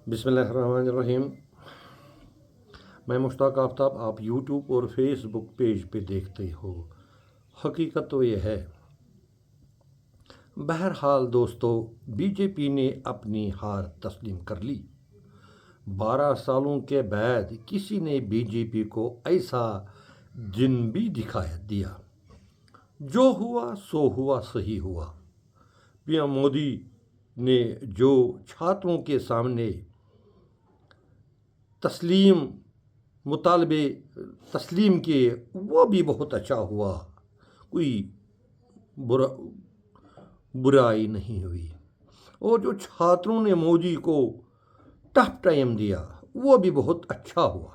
بسم اللہ الرحمن الرحیم۔ میں مشتاق آفتاب، آپ یوٹیوب اور فیس بک پیج پہ دیکھتے ہو۔ حقیقت تو یہ ہے، بہرحال دوستو، بی جے پی نے اپنی ہار تسلیم کر لی۔ 12 سالوں کے بعد کسی نے بی جے پی کو ایسا دن بھی دکھایا دیا۔ جو ہوا سو ہوا، صحیح ہوا۔ پی ایم مودی نے جو چھاتروں کے سامنے مطالبے تسلیم کیے، وہ بھی بہت اچھا ہوا۔ کوئی برائی نہیں ہوئی۔ اور جو چھاتروں نے مودی کو ٹف ٹائم دیا، وہ بھی بہت اچھا ہوا۔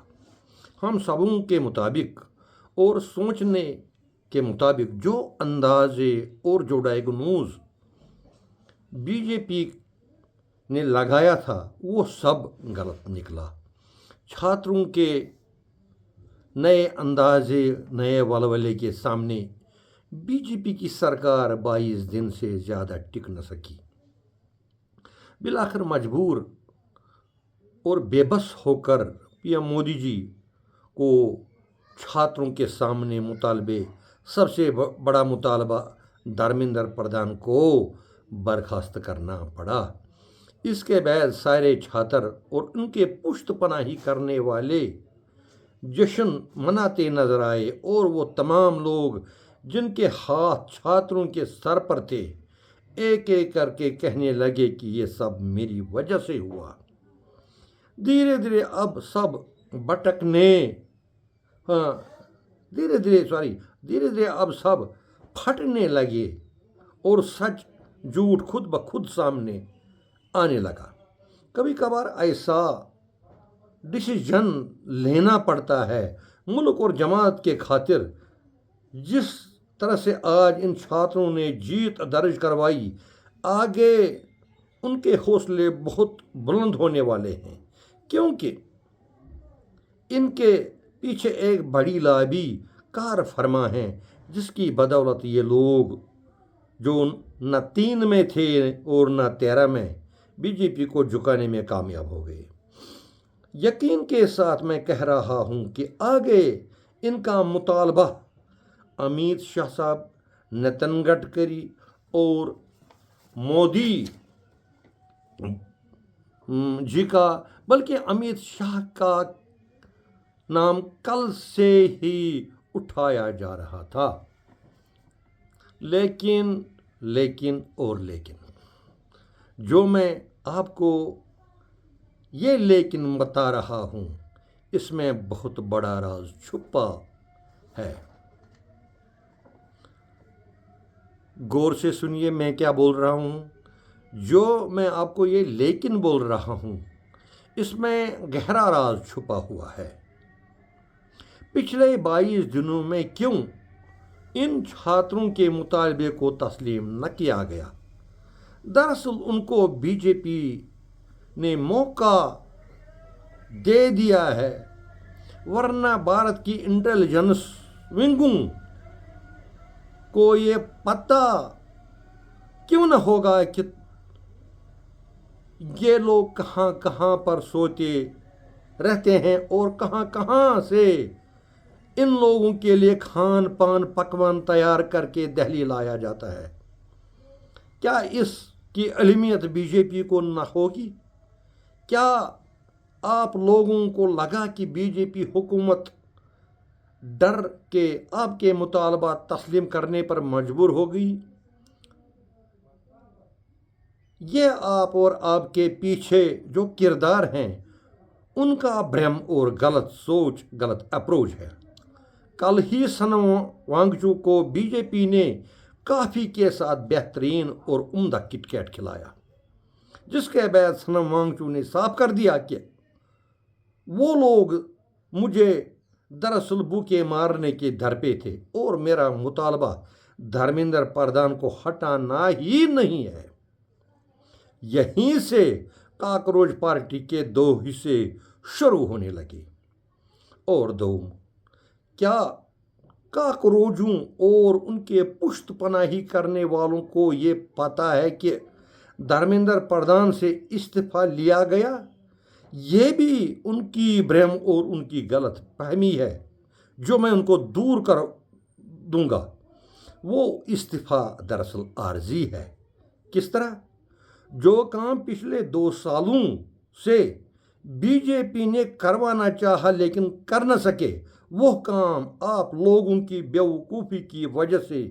ہم سبوں کے مطابق اور سوچنے کے مطابق جو اندازے اور جو ڈائگنوز بی جے پی نے لگایا تھا، وہ سب غلط نکلا۔ چھاتروں کے نئے اندازے، نئے ولولے کے سامنے بی جے پی کی سرکار 22 دن سے زیادہ ٹک نہ سکی۔ بالآخر مجبور اور بے بس ہو کر پی ایم مودی جی کو چھاتروں کے سامنے سب سے بڑا مطالبہ دھرمیندر پردھان کو برخاست کرنا پڑا۔ اس کے بعد سارے چھاتر اور ان کے پشت پناہی کرنے والے جشن مناتے نظر آئے، اور وہ تمام لوگ جن کے ہاتھ چھاتروں کے سر پر تھے، ایک ایک کر کے کہنے لگے کہ یہ سب میری وجہ سے ہوا۔ دھیرے دھیرے اب سب دھیرے دھیرے اب سب پھٹنے لگے، اور سچ جھوٹ خود بخود سامنے آنے لگا۔ کبھی کبھار ایسا ڈیسیژن لینا پڑتا ہے ملک اور جماعت کے خاطر۔ جس طرح سے آج ان چھاتروں نے جیت درج کروائی، آگے ان کے حوصلے بہت بلند ہونے والے ہیں، کیونکہ ان کے پیچھے ایک بڑی لابی کار فرما ہے، جس کی بدولت یہ لوگ جو نہ 3 میں تھے اور نہ 13 میں، بی جے پی کو جھکانے میں کامیاب ہو گئے۔ یقین کے ساتھ میں کہہ رہا ہوں کہ آگے ان کا مطالبہ امیت شاہ صاحب، نتن گڈکری اور مودی جی کا، بلکہ امیت شاہ کا نام کل سے ہی اٹھایا جا رہا تھا۔ لیکن جو میں آپ کو یہ لیکن بتا رہا ہوں، اس میں بہت بڑا راز چھپا ہے۔ غور سے سنیے میں کیا بول رہا ہوں۔ جو میں آپ کو یہ لیکن بول رہا ہوں، اس میں گہرا راز چھپا ہوا ہے۔ پچھلے 22 دنوں میں کیوں ان چھاتروں کے مطالبے کو تسلیم نہ کیا گیا؟ دراصل ان کو بی جے پی نے موقع دے دیا ہے، ورنہ بھارت کی انٹیلیجنس ونگوں کو یہ پتہ کیوں نہ ہوگا کہ یہ لوگ کہاں کہاں پر سوتے رہتے ہیں اور کہاں کہاں سے ان لوگوں کے لیے کھان پان پکوان تیار کر کے دہلی لایا جاتا ہے۔ کیا اس کی علمیت بی جے پی کو نہ ہوگی؟ کیا آپ لوگوں کو لگا کہ بی جے پی حکومت ڈر کے آپ کے مطالبات تسلیم کرنے پر مجبور ہو گئی؟ یہ آپ اور آپ کے پیچھے جو کردار ہیں، ان کا بھرم اور غلط سوچ، غلط اپروچ ہے۔ کل ہی سنم وانگچو کو بی جے پی نے کافی کے ساتھ بہترین اور عمدہ کٹ کیٹ کھلایا، جس کے بعد سنم وانگچو نے صاف کر دیا کہ وہ لوگ مجھے دراصل بھوکے مارنے کے در پہ تھے، اور میرا مطالبہ دھرمیندر پردھان کو ہٹانا ہی نہیں ہے۔ یہیں سے کاکروچ پارٹی کے 2 حصے شروع ہونے لگے۔ اور دوم، کیا کاکروچوں اور ان کے پشت پناہی کرنے والوں کو یہ پتہ ہے کہ دھرمیندر پردھان سے استعفیٰ لیا گیا؟ یہ بھی ان کی برہم اور ان کی غلط فہمی ہے جو میں ان کو دور کر دوں گا۔ وہ استعفیٰ دراصل عارضی ہے۔ کس طرح؟ جو کام پچھلے 2 سالوں سے بی جے پی نے کروانا چاہا لیکن کر نہ سکے، وہ کام آپ لوگوں کی بیوقوفی کی وجہ سے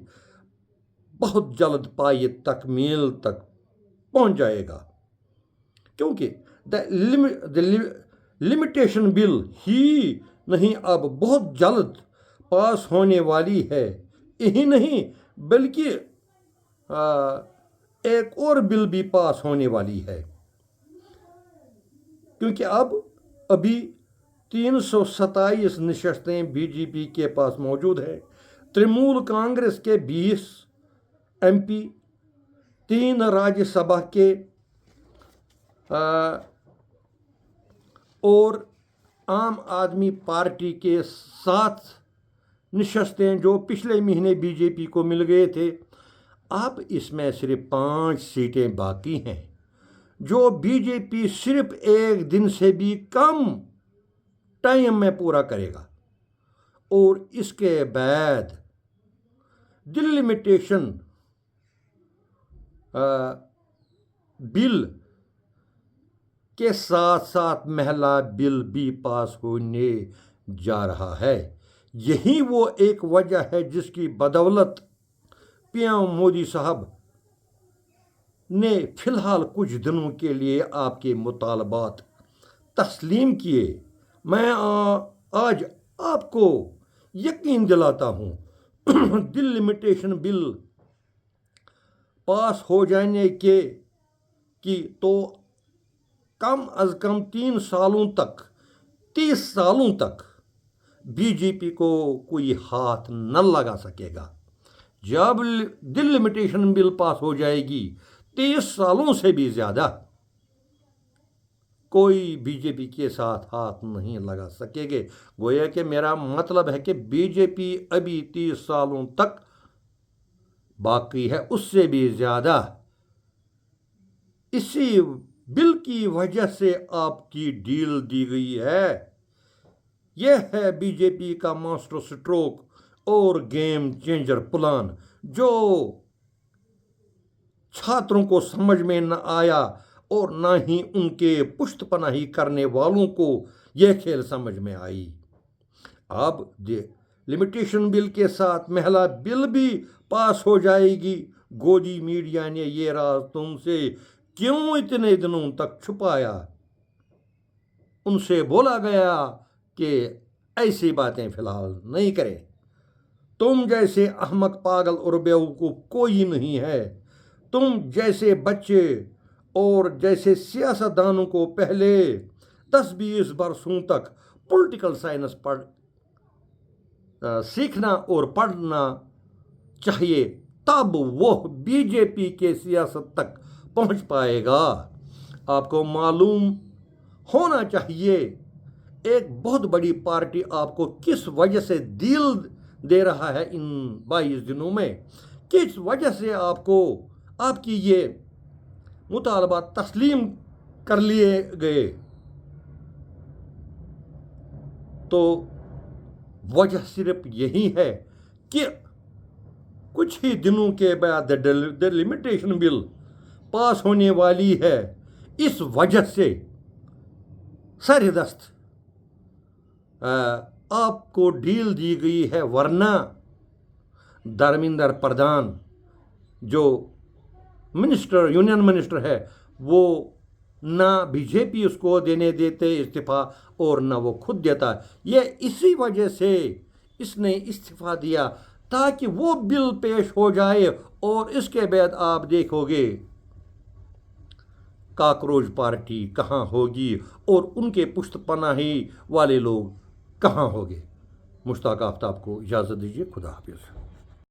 بہت جلد پائے تکمیل تک پہنچ جائے گا، کیونکہ لمیٹیشن بل ہی نہیں اب بہت جلد پاس ہونے والی ہے۔ یہی نہیں بلکہ ایک اور بل بھی پاس ہونے والی ہے، کیونکہ ابھی 327 نشستیں بی جے پی کے پاس موجود ہیں۔ ترنمول کانگریس کے 20 ایم پی، 3 راجیہ سبھا کے اور عام آدمی پارٹی کے 7 نشستیں جو پچھلے مہینے بی جے پی کو مل گئے تھے، اب اس میں صرف 5 سیٹیں باقی ہیں جو بی جے پی صرف 1 دن سے بھی کم ٹائم میں پورا کرے گا، اور اس کے بعد ڈیلیمیٹیشن بل کے ساتھ ساتھ محلہ بل بھی پاس ہونے جا رہا ہے۔ یہی وہ ایک وجہ ہے جس کی بدولت پی ایم مودی صاحب نے فی الحال کچھ دنوں کے لیے آپ کے مطالبات تسلیم کیے۔ میں آج آپ کو یقین دلاتا ہوں ڈیلیمیٹیشن بل پاس ہو جانے کی تو کم از کم 30 سالوں تک بی جے پی کو کوئی ہاتھ نہ لگا سکے گا۔ جب ڈیلیمیٹیشن بل پاس ہو جائے گی 30 سالوں سے بھی زیادہ کوئی بی جے پی کے ساتھ ہاتھ نہیں لگا سکے گے۔ گویا کہ میرا مطلب ہے کہ بی جے پی ابھی 30 سالوں تک باقی ہے، اس سے بھی زیادہ۔ اسی بل کی وجہ سے آپ کی ڈیل دی گئی ہے۔ یہ ہے بی جے پی کا ماسٹر سٹروک اور گیم چینجر پلان جو چھاتروں کو سمجھ میں نہ آیا اور نہ ہی ان کے پشت پناہی کرنے والوں کو یہ کھیل سمجھ میں آئی۔ اب لمیٹیشن بل کے ساتھ محلہ بل بھی پاس ہو جائے گی۔ گودی میڈیا نے یہ راز تم سے کیوں اتنے دنوں تک چھپایا؟ ان سے بولا گیا کہ ایسی باتیں فی الحال نہیں کریں۔ تم جیسے احمق، پاگل اور بیوقوف کوئی نہیں ہے۔ تم جیسے بچے اور جیسے سیاست دانوں کو پہلے 10-20 برسوں تک پولیٹیکل سائنس سیکھنا اور پڑھنا چاہیے، تب وہ بی جے پی کے سیاست تک پہنچ پائے گا۔ آپ کو معلوم ہونا چاہیے ایک بہت بڑی پارٹی آپ کو کس وجہ سے ڈیل دے رہا ہے ان 22 دنوں میں، کس وجہ سے آپ کی یہ مطالبات تسلیم کر لیے گئے۔ تو وجہ صرف یہی ہے کہ کچھ ہی دنوں کے بعد ڈیلیمیٹیشن بل پاس ہونے والی ہے۔ اس وجہ سے سردست آپ کو ڈیل دی گئی ہے، ورنہ دھرمیندر پردھان جو یونین منسٹر ہے، وہ نہ بی جے پی اس کو دینے دیتے استعفیٰ اور نہ وہ خود دیتا۔ یہ اسی وجہ سے اس نے استعفیٰ دیا تاکہ وہ بل پیش ہو جائے، اور اس کے بعد آپ دیکھو گے کاکروچ پارٹی کہاں ہوگی اور ان کے پشت پناہی والے لوگ کہاں ہوگے۔ مشتاق آفتاب کو اجازت دیجیے، خدا حافظ۔